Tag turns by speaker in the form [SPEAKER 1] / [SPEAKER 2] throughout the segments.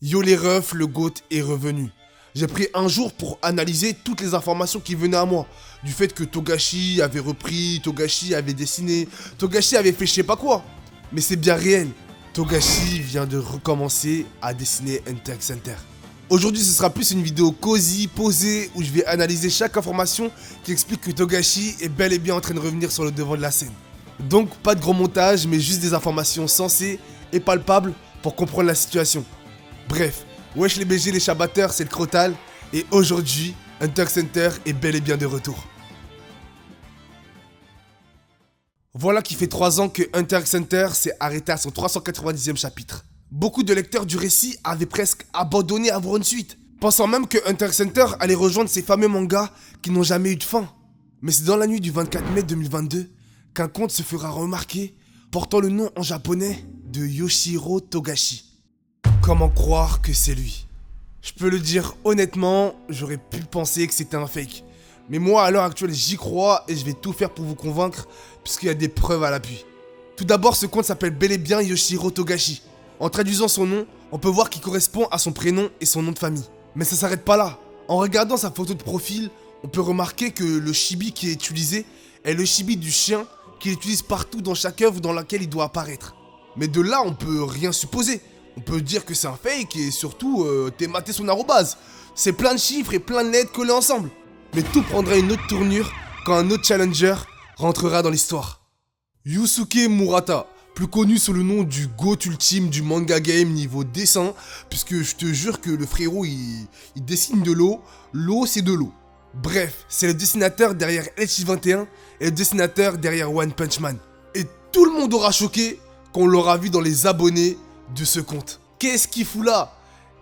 [SPEAKER 1] Yo les refs, le GOAT est revenu. J'ai pris un jour pour analyser toutes les informations qui venaient à moi. Du fait que Togashi avait repris, Togashi avait dessiné, Togashi avait fait je sais pas quoi. Mais c'est bien réel. Togashi vient de recommencer à dessiner Hunter x Hunter. Aujourd'hui, ce sera plus une vidéo cosy, posée, où je vais analyser chaque information qui explique que Togashi est bel et bien en train de revenir sur le devant de la scène. Donc, pas de gros montage, mais juste des informations sensées et palpables pour comprendre la situation. Bref, wesh les BG, les chabatteurs, c'est le Crotal, et aujourd'hui, Hunter x Hunter est bel et bien de retour. Voilà qui fait 3 ans que Hunter x Hunter s'est arrêté à son 390e chapitre. Beaucoup de lecteurs du récit avaient presque abandonné à voir une suite, pensant même que Hunter x Hunter allait rejoindre ces fameux mangas qui n'ont jamais eu de fin. Mais c'est dans la nuit du 24 mai 2022 qu'un conte se fera remarquer, portant le nom en japonais de Yoshihiro Togashi. Comment croire que c'est lui? Je peux le dire honnêtement, j'aurais pu penser que c'était un fake. Mais moi, à l'heure actuelle, j'y crois et je vais tout faire pour vous convaincre, puisqu'il y a des preuves à l'appui. Tout d'abord, ce conte s'appelle bel et bien Yoshihiro Togashi. En traduisant son nom, on peut voir qu'il correspond à son prénom et son nom de famille. Mais ça s'arrête pas là. En regardant sa photo de profil, on peut remarquer que le chibi qui est utilisé est le chibi du chien qu'il utilise partout dans chaque œuvre dans laquelle il doit apparaître. Mais de là, on peut rien supposer. On peut dire que c'est un fake et surtout, t'es maté son arrobase. C'est plein de chiffres et plein de lettres collées ensemble. Mais tout prendra une autre tournure quand un autre challenger rentrera dans l'histoire. Yusuke Murata, plus connu sous le nom du GOAT ultime du manga game niveau dessin, puisque je te jure que le frérot il dessine de l'eau c'est de l'eau. Bref, c'est le dessinateur derrière Ecchi 21 et le dessinateur derrière One Punch Man. Et tout le monde aura choqué quand on l'aura vu dans les abonnés de ce compte. Qu'est-ce qu'il fout là?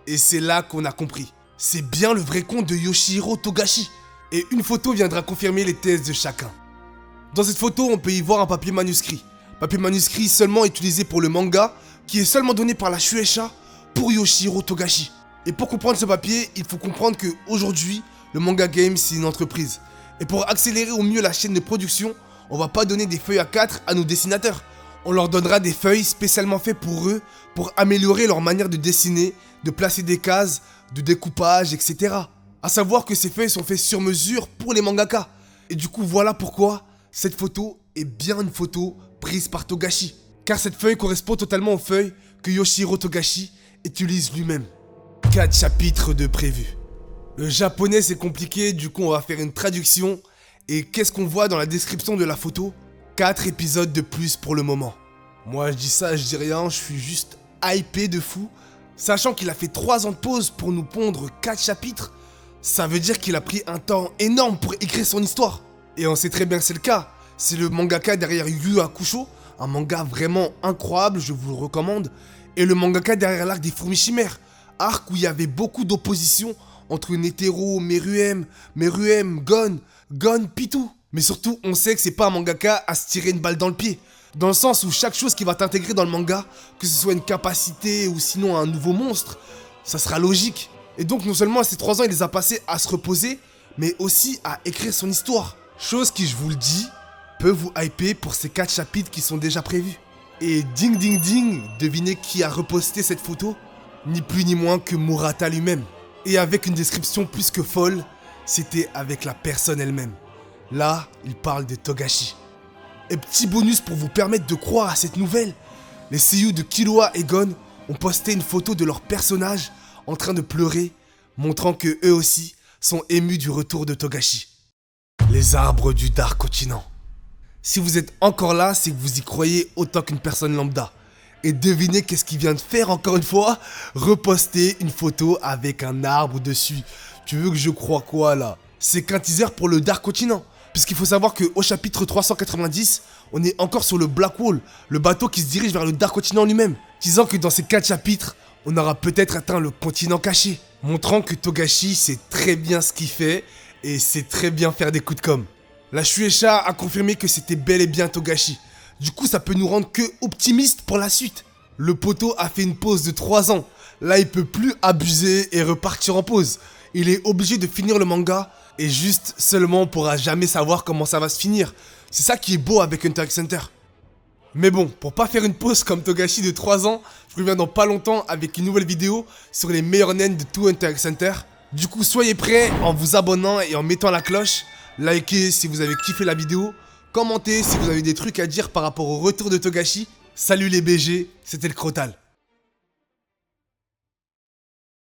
[SPEAKER 1] Et c'est là qu'on a compris. C'est bien le vrai compte de Yoshihiro Togashi. Et une photo viendra confirmer les thèses de chacun. Dans cette photo, on peut y voir un papier manuscrit. Papier manuscrit seulement utilisé pour le manga, qui est seulement donné par la Shueisha pour Yoshihiro Togashi. Et pour comprendre ce papier, il faut comprendre qu'aujourd'hui, le manga game c'est une entreprise. Et pour accélérer au mieux la chaîne de production, on va pas donner des feuilles A4 à nos dessinateurs. On leur donnera des feuilles spécialement faites pour eux, pour améliorer leur manière de dessiner, de placer des cases, de découpage, etc. A savoir que ces feuilles sont faites sur mesure pour les mangaka. Et du coup, voilà pourquoi cette photo est bien une photo prise par Togashi. Car cette feuille correspond totalement aux feuilles que Yoshihiro Togashi utilise lui-même. 4 chapitres de prévus. Le japonais c'est compliqué, du coup on va faire une traduction. Et qu'est-ce qu'on voit dans la description de la photo? 4 épisodes de plus pour le moment. Moi je dis ça, je dis rien, je suis juste hypé de fou. Sachant qu'il a fait 3 ans de pause pour nous pondre 4 chapitres, ça veut dire qu'il a pris un temps énorme pour écrire son histoire. Et on sait très bien que c'est le cas. C'est le mangaka derrière Yu Hakusho, un manga vraiment incroyable, je vous le recommande. Et le mangaka derrière l'arc des fourmis chimères, arc où il y avait beaucoup d'opposition entre Netero, Meruem, Gon, Pitou. Mais surtout, on sait que c'est pas un mangaka à se tirer une balle dans le pied. Dans le sens où chaque chose qui va t'intégrer dans le manga, que ce soit une capacité ou sinon un nouveau monstre, ça sera logique. Et donc non seulement ces 3 ans il les a passés à se reposer, mais aussi à écrire son histoire. Chose qui, je vous le dis, peut vous hyper pour ces 4 chapitres qui sont déjà prévus. Et ding ding ding, devinez qui a reposté cette photo? Ni plus ni moins que Murata lui-même. Et avec une description plus que folle, c'était avec la personne elle-même. Là, il parle de Togashi. Et petit bonus pour vous permettre de croire à cette nouvelle, les seiyuu de Killua et Gon ont posté une photo de leur personnage en train de pleurer, montrant que eux aussi sont émus du retour de Togashi. Les arbres du Dark Continent. Si vous êtes encore là, c'est que vous y croyez autant qu'une personne lambda. Et devinez qu'est-ce qu'il vient de faire encore une fois? Reposter une photo avec un arbre dessus. Tu veux que je croie quoi là? C'est qu'un teaser pour le Dark Continent. Puisqu'il faut savoir qu'au chapitre 390, on est encore sur le Black Wall, le bateau qui se dirige vers le Dark Continent lui-même. Disant que dans ces 4 chapitres, on aura peut-être atteint le continent caché. Montrant que Togashi sait très bien ce qu'il fait et sait très bien faire des coups de com'. La Shueisha a confirmé que c'était bel et bien Togashi. Du coup, ça peut nous rendre que optimistes pour la suite. Le poteau a fait une pause de 3 ans. Là, il peut plus abuser et repartir en pause. Il est obligé de finir le manga et juste seulement on pourra jamais savoir comment ça va se finir. C'est ça qui est beau avec Hunter x Hunter. Mais bon, pour pas faire une pause comme Togashi de 3 ans, je reviens dans pas longtemps avec une nouvelle vidéo sur les meilleurs naines de tout Hunter x Hunter. Du coup, soyez prêts en vous abonnant et en mettant la cloche. Likez si vous avez kiffé la vidéo. Commentez si vous avez des trucs à dire par rapport au retour de Togashi. Salut les BG, c'était le Crotal.